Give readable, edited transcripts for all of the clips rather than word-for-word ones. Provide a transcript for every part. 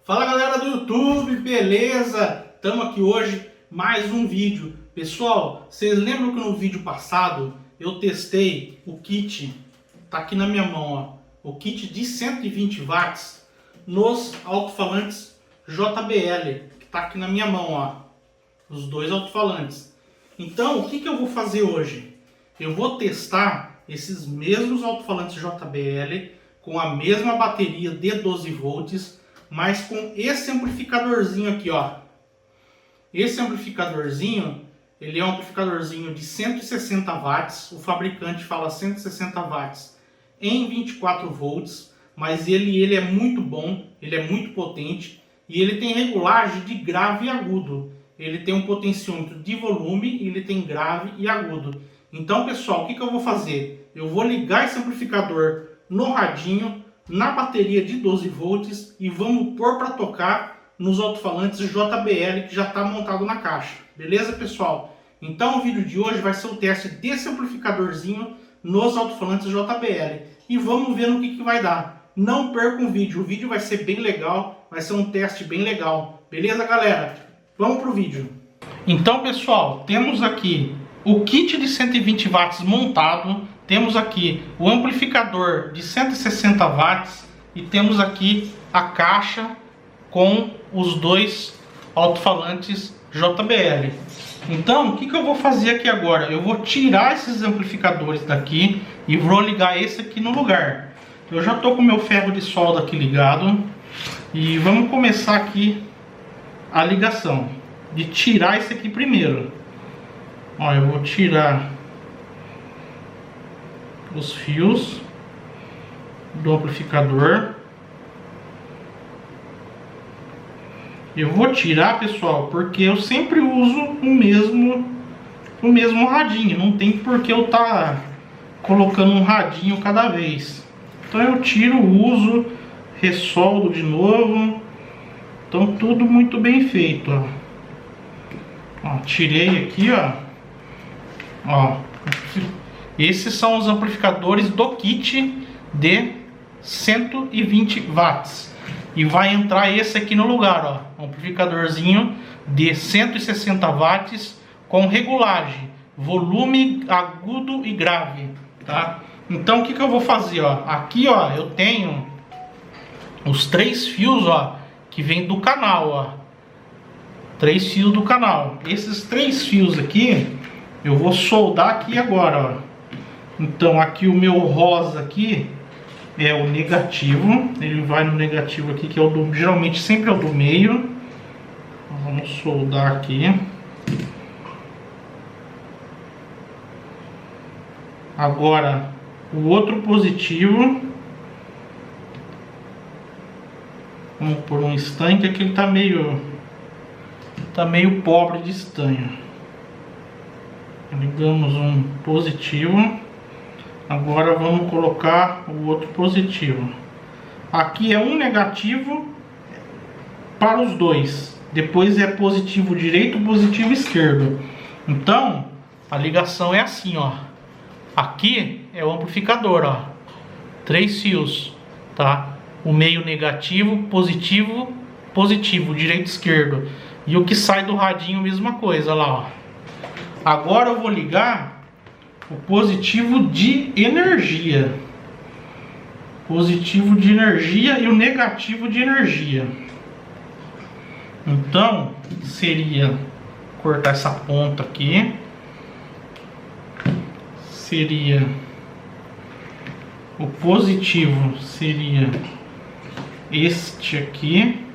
Fala galera do YouTube, beleza? Estamos aqui hoje, mais um vídeo. Pessoal, vocês lembram que no vídeo passado eu testei o kit, tá aqui na minha mão, ó, o kit de 120 watts nos alto-falantes JBL, que tá aqui na minha mão, ó, os dois alto-falantes. Então, o que eu vou fazer hoje? Eu vou testar esses mesmos alto-falantes JBL com a mesma bateria de 12 volts, mas com esse amplificadorzinho aqui, ó. Esse amplificadorzinho, ele é um amplificadorzinho de 160 watts, o fabricante fala 160 watts em 24 volts, mas ele é muito bom, ele é muito potente e ele tem regulagem de grave e agudo. Ele tem um potenciômetro de volume e ele tem grave e agudo. Então, pessoal, o que eu vou fazer? Eu vou ligar esse amplificador no radinho, na bateria de 12 volts e vamos pôr para tocar nos alto-falantes JBL que já está montado na caixa. Beleza, pessoal? Então o vídeo de hoje vai ser o teste desse amplificadorzinho nos alto-falantes JBL. E vamos ver no que vai dar. Não perca o vídeo vai ser bem legal, vai ser um teste bem legal. Beleza, galera? Vamos pro vídeo. Então, pessoal, temos aqui o kit de 120 watts montado. Temos aqui o amplificador de 160 watts e temos aqui a caixa com os dois alto-falantes JBL. Então, o que eu vou fazer aqui agora? Eu vou tirar esses amplificadores daqui e vou ligar esse aqui no lugar. Eu já estou com o meu ferro de solda aqui ligado e vamos começar aqui a ligação. De tirar esse aqui primeiro. Ó, eu vou tirar os fios do amplificador. Eu vou tirar, pessoal, porque eu sempre uso o mesmo radinho. Não tem por que eu estar colocando um radinho cada vez. Então eu tiro, uso, ressoldo de novo. Então tudo muito bem feito, ó. Ó, tirei aqui, ó. Esses são os amplificadores do kit de 120 watts. E vai entrar esse aqui no lugar, ó. Amplificadorzinho de 160 watts com regulagem, volume agudo e grave, tá? Então o que eu vou fazer, ó? Aqui, ó, eu tenho os 3 fios, ó, que vem do canal, ó. 3 fios do canal. Esses 3 fios aqui eu vou soldar aqui agora, ó. Então aqui o meu rosa aqui é o negativo, ele vai no negativo aqui, que é o do, geralmente sempre é o do meio. Vamos soldar aqui. Agora o outro positivo, vamos por um estanque, aqui ele tá meio pobre de estanho. Ligamos um positivo. Agora vamos colocar o outro positivo. Aqui é um negativo para os dois. Depois é positivo direito, positivo esquerdo. Então a ligação é assim, ó. Aqui é o amplificador, ó. 3 fios, tá? O meio negativo, positivo, positivo, direito, esquerdo. E o que sai do radinho, mesma coisa, lá, ó. Agora eu vou ligar o positivo de energia. Positivo de energia e o negativo de energia. Então, seria cortar essa ponta aqui. Seria o positivo, seria este aqui.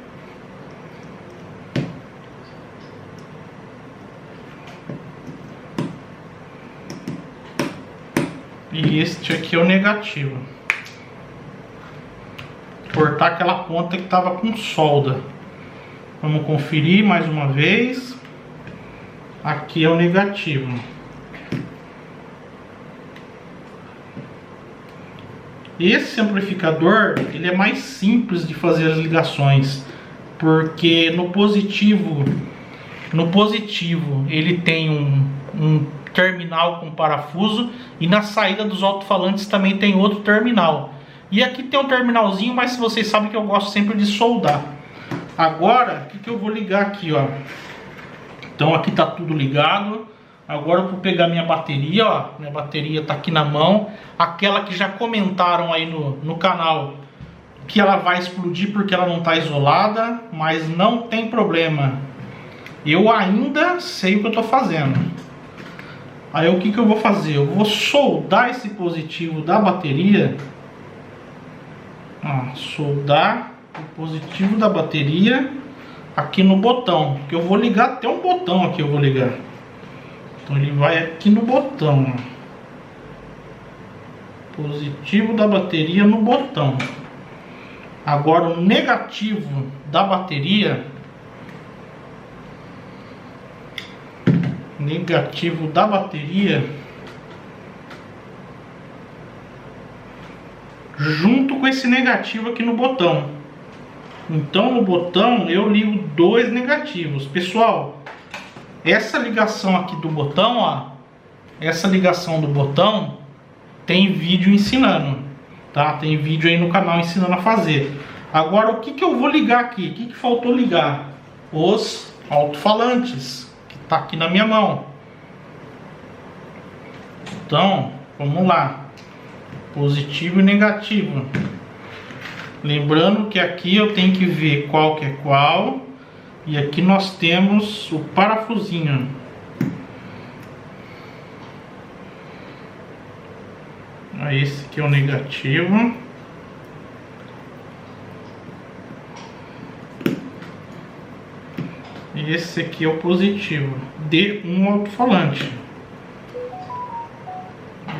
E este aqui é o negativo. Cortar aquela ponta que estava com solda. Vamos conferir mais uma vez. Aqui é o negativo. Esse amplificador, ele é mais simples de fazer as ligações, porque no positivo ele tem um terminal com parafuso e na saída dos alto-falantes também tem outro terminal. E aqui tem um terminalzinho, mas vocês sabem que eu gosto sempre de soldar. Agora, o que eu vou ligar aqui, ó. Então aqui tá tudo ligado. Agora eu vou pegar minha bateria, ó. Minha bateria tá aqui na mão. Aquela que já comentaram aí no canal que ela vai explodir porque ela não tá isolada, mas não tem problema. Eu ainda sei o que eu tô fazendo. Aí o que eu vou fazer? Eu vou soldar esse positivo da bateria. Ó, soldar o positivo da bateria aqui no botão. Que eu vou ligar até um botão aqui, eu vou ligar. Então ele vai aqui no botão. Ó. Positivo da bateria no botão. Agora o negativo da bateria. Negativo da bateria junto com esse negativo aqui no botão. Então no botão eu ligo dois negativos. Pessoal, essa ligação aqui do botão, ó, essa ligação do botão tem vídeo ensinando, tá? Tem vídeo aí no canal ensinando a fazer. Agora o que eu vou ligar aqui? O que faltou ligar? Os alto-falantes. Tá aqui na minha mão. Então, vamos lá. Positivo e negativo. Lembrando que aqui eu tenho que ver qual que é qual. E aqui nós temos o parafusinho. Esse aqui é o negativo. Esse aqui é o positivo de um alto-falante.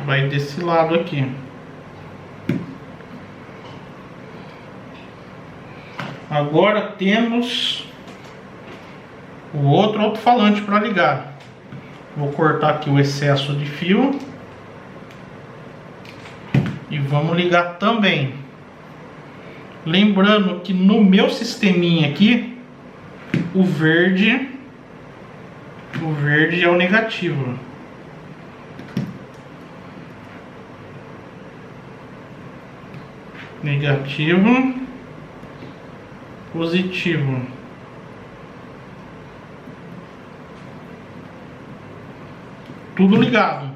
Vai desse lado aqui. Agora temos o outro alto-falante para ligar. Vou cortar aqui o excesso de fio. E vamos ligar também. Lembrando que no meu sisteminha aqui, o verde é o negativo. Negativo, positivo. Tudo ligado,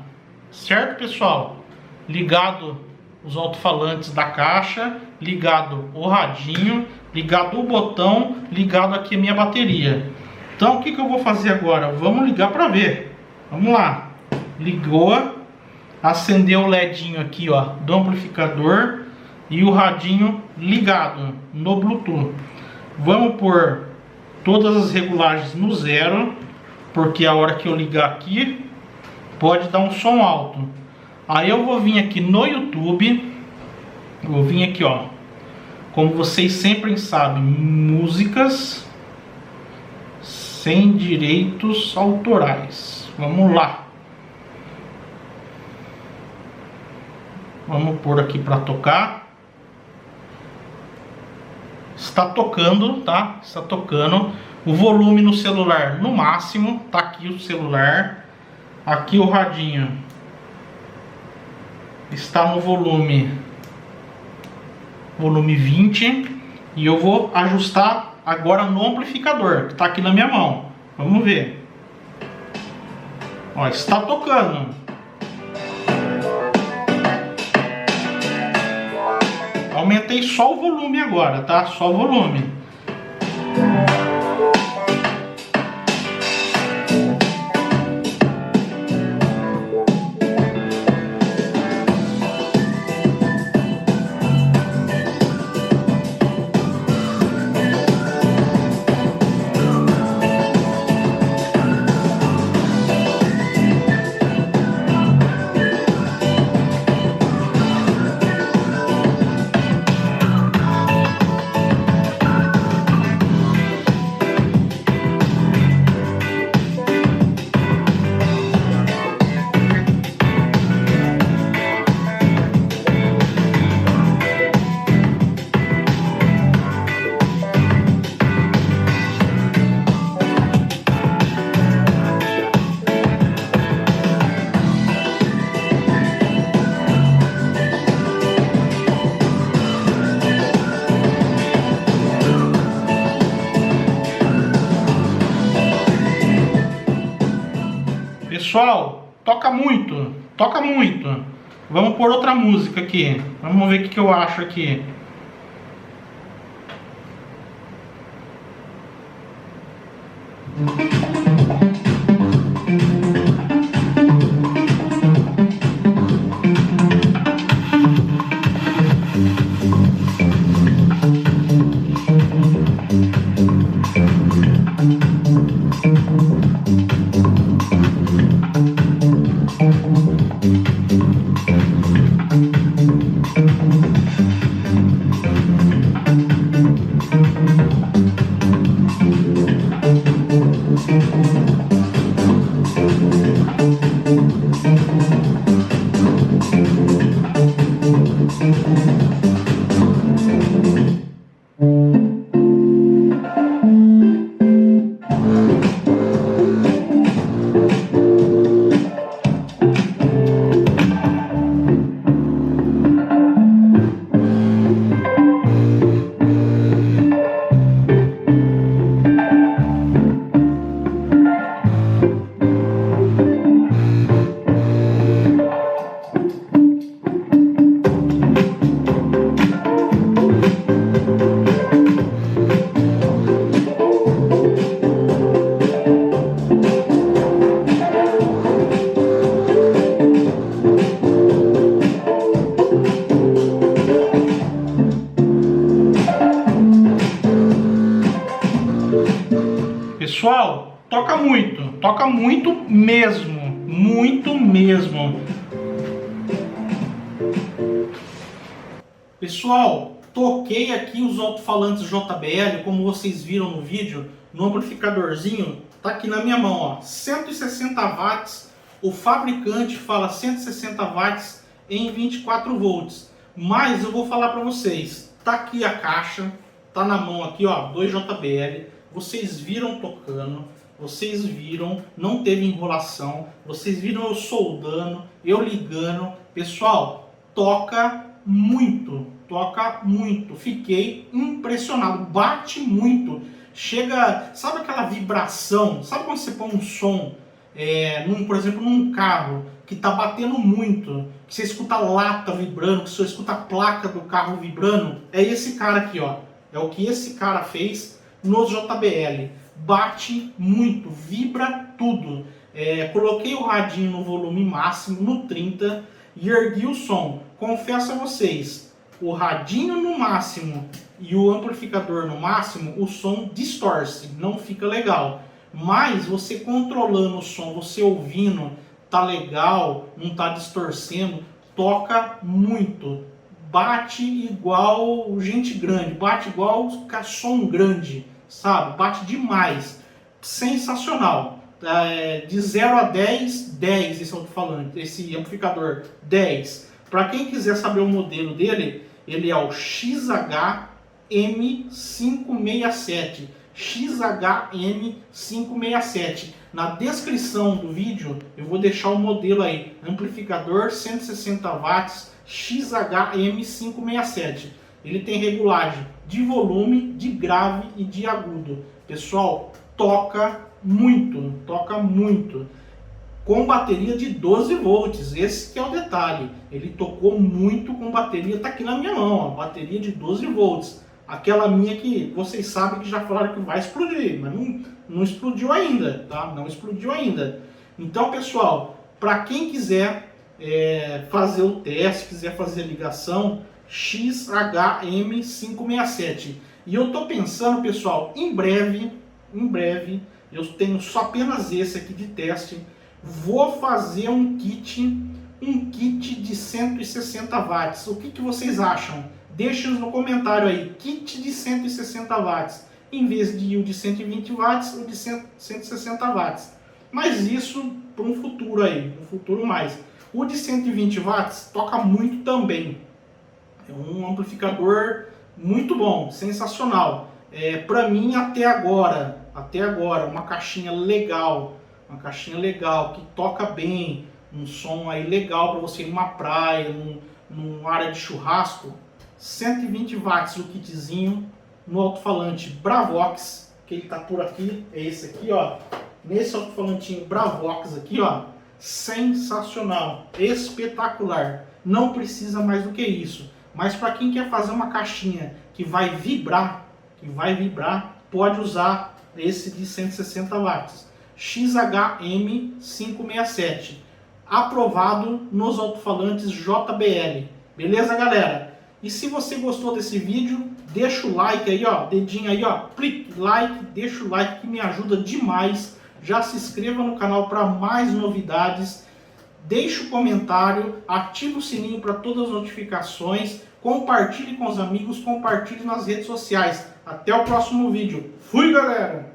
certo, pessoal? Ligado os alto-falantes da caixa, ligado o radinho, ligado o botão, ligado aqui a minha bateria. Então o que eu vou fazer agora? Vamos ligar para ver. Vamos lá. Ligou, acendeu o ledinho aqui, ó, do amplificador e o radinho ligado no Bluetooth. Vamos pôr todas as regulagens no zero, porque a hora que eu ligar aqui pode dar um som alto. Aí eu vou vir aqui no YouTube, vou vir aqui, ó, como vocês sempre sabem, músicas sem direitos autorais. Vamos lá. Vamos pôr aqui para tocar. Está tocando, tá? Está tocando. O volume no celular no máximo. Tá aqui o celular. Aqui o radinho está no volume 20. E eu vou ajustar agora no amplificador, que está aqui na minha mão. Vamos ver. Ó, está tocando. Aumentei só o volume agora, tá? Só o volume. Pessoal, toca muito, toca muito. Vamos pôr outra música aqui. Vamos ver o que eu acho aqui. Pessoal, toca muito mesmo, muito mesmo. Pessoal, toquei aqui os alto-falantes JBL, como vocês viram no vídeo, no amplificadorzinho, tá aqui na minha mão, ó, 160 watts, o fabricante fala 160 watts em 24 volts, mas eu vou falar para vocês, tá aqui a caixa, tá na mão aqui, ó, 2 JBL, vocês viram tocando, vocês viram, não teve enrolação, vocês viram eu soldando, eu ligando, pessoal, toca muito, fiquei impressionado, bate muito, chega, sabe aquela vibração, sabe quando você põe um som, por exemplo, num carro, que tá batendo muito, que você escuta a lata vibrando, que você escuta a placa do carro vibrando, é esse cara aqui, ó, é o que esse cara fez nos JBL, bate muito, vibra tudo, coloquei o radinho no volume máximo, no 30, e ergui o som. Confesso a vocês, o radinho no máximo e o amplificador no máximo, o som distorce, não fica legal. Mas você controlando o som, você ouvindo, tá legal, não tá distorcendo, toca muito. Bate igual gente grande, bate igual som grande, sabe? Bate demais. Sensacional. De 0 a 10, 10 esse alto-falante, esse amplificador, 10. Para quem quiser saber o modelo dele, ele é o XHM567. XHM567. Na descrição do vídeo eu vou deixar o modelo aí, amplificador 160 watts XHM567. Ele tem regulagem de volume, de grave e de agudo. Pessoal, toca muito, com bateria de 12 volts, esse que é o detalhe, ele tocou muito com bateria, tá aqui na minha mão, ó, bateria de 12 volts, aquela minha que vocês sabem que já falaram que vai explodir, mas não explodiu ainda, tá? Não explodiu ainda. Então, pessoal, para quem quiser fazer o teste, quiser fazer a ligação, XHM567. E eu tô pensando, pessoal, em breve, eu tenho só apenas esse aqui de teste, vou fazer um kit de 160 watts. O que vocês acham? Deixem no comentário aí, kit de 160 watts, em vez de o de 120 watts, o de 160 watts. Mas isso para um futuro aí, um futuro mais. O de 120 watts toca muito também. É um amplificador muito bom, sensacional. Para mim, até agora, uma caixinha legal, que toca bem, um som aí legal para você ir numa praia, numa área de churrasco. 120 watts o kitzinho, no alto-falante Bravox, que ele tá por aqui, é esse aqui, ó. Nesse alto-falantinho Bravox aqui, ó, sensacional, espetacular. Não precisa mais do que isso. Mas para quem quer fazer uma caixinha que vai vibrar, pode usar esse de 160 watts, XHM567, aprovado nos alto-falantes JBL. Beleza, galera? E se você gostou desse vídeo, deixa o like aí, ó, dedinho aí, ó, clique like, deixa o like que me ajuda demais. Já se inscreva no canal para mais novidades. Deixe o comentário, ative o sininho para todas as notificações, compartilhe com os amigos, compartilhe nas redes sociais. Até o próximo vídeo. Fui, galera!